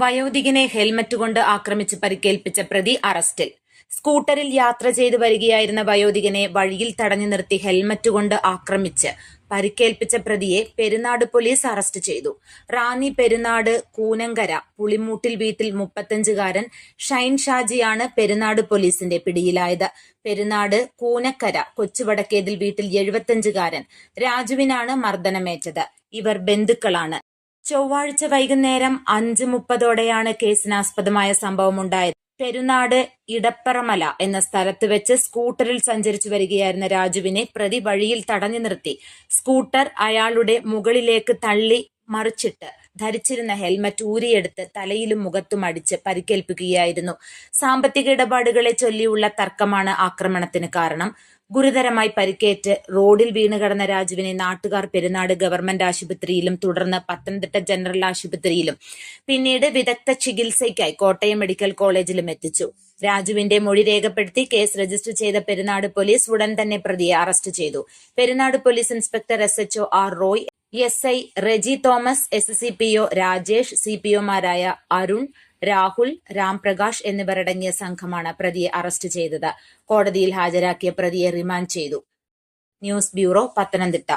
വയോധികനെ helmet കൊണ്ട് ആക്രമിച്ച് പരിക്കേൽപ്പിച്ച പ്രതി അറസ്റ്റിൽ. സ്കൂട്ടറിൽ യാത്ര ചെയ്ത് വരികയായിരുന്ന വയോധികനെ വഴിയിൽ തടഞ്ഞു നിർത്തി ഹെൽമറ്റ് കൊണ്ട് ആക്രമിച്ച് പരിക്കേൽപ്പിച്ച പ്രതിയെ പെരുന്നാട് പോലീസ് അറസ്റ്റ് ചെയ്തു. റാന്നി പെരുന്നാട് കൂനങ്കര പുളിമൂട്ടിൽ വീട്ടിൽ 35-കാരൻ ഷൈൻ ഷാജിയാണ് പെരുന്നാട് പോലീസിന്റെ പിടിയിലായത്. പെരുന്നാട് കൂനക്കര കൊച്ചുവടക്കേതിൽ വീട്ടിൽ 75-കാരൻ രാജുവിനാണ് മർദ്ദനമേറ്റത്. ഇവർ ബന്ധുക്കളാണ്. ചൊവ്വാഴ്ച വൈകുന്നേരം 5:30ഓടെയാണ് കേസിനാസ്പദമായ സംഭവമുണ്ടായത്. പെരുന്നാട് ഇടപ്പറമല എന്ന സ്ഥലത്ത് വെച്ച് സ്കൂട്ടറിൽ സഞ്ചരിച്ചു വരികയായിരുന്ന രാജുവിനെ പ്രതി വഴിയിൽ തടഞ്ഞു നിർത്തി സ്കൂട്ടർ അയാളുടെ മുകളിലേക്ക് തള്ളി മറിച്ചിട്ട് ധരിച്ചിരുന്ന ഹെൽമറ്റ് ഊരിയെടുത്ത് തലയിലും മുഖത്തും അടിച്ച് പരിക്കേൽപ്പിക്കുകയായിരുന്നു. സാമ്പത്തിക ഇടപാടുകളെ ചൊല്ലിയുള്ള തർക്കമാണ് ആക്രമണത്തിന് കാരണം. ഗുരുതരമായി പരിക്കേറ്റ് റോഡിൽ വീണുകിടന്ന രാജുവിനെ നാട്ടുകാർ പെരുന്നാട് ഗവൺമെന്റ് ആശുപത്രിയിലും തുടർന്ന് പത്തനംതിട്ട ജനറൽ ആശുപത്രിയിലും പിന്നീട് വിദഗ്ധ ചികിത്സയ്ക്കായി കോട്ടയം മെഡിക്കൽ കോളേജിലും എത്തിച്ചു. രാജുവിന്റെ മൊഴി രേഖപ്പെടുത്തി കേസ് രജിസ്റ്റർ ചെയ്ത പെരുന്നാട് പോലീസ് ഉടൻ തന്നെ പ്രതിയെ അറസ്റ്റ് ചെയ്തു. Perunad police inspector SHO R Roy, SI Reji Thomas, SCPO Rajesh, CPOമാരായ അരുൺ, രാഹുൽ, രാംപ്രകാശ് എന്നിവരടങ്ങിയ സംഘമാണ് പ്രതിയെ അറസ്റ്റ് ചെയ്തത്. കോടതിയിൽ ഹാജരാക്കിയ പ്രതിയെ റിമാൻഡ് ചെയ്തു. News bureau, Pathanamthitta.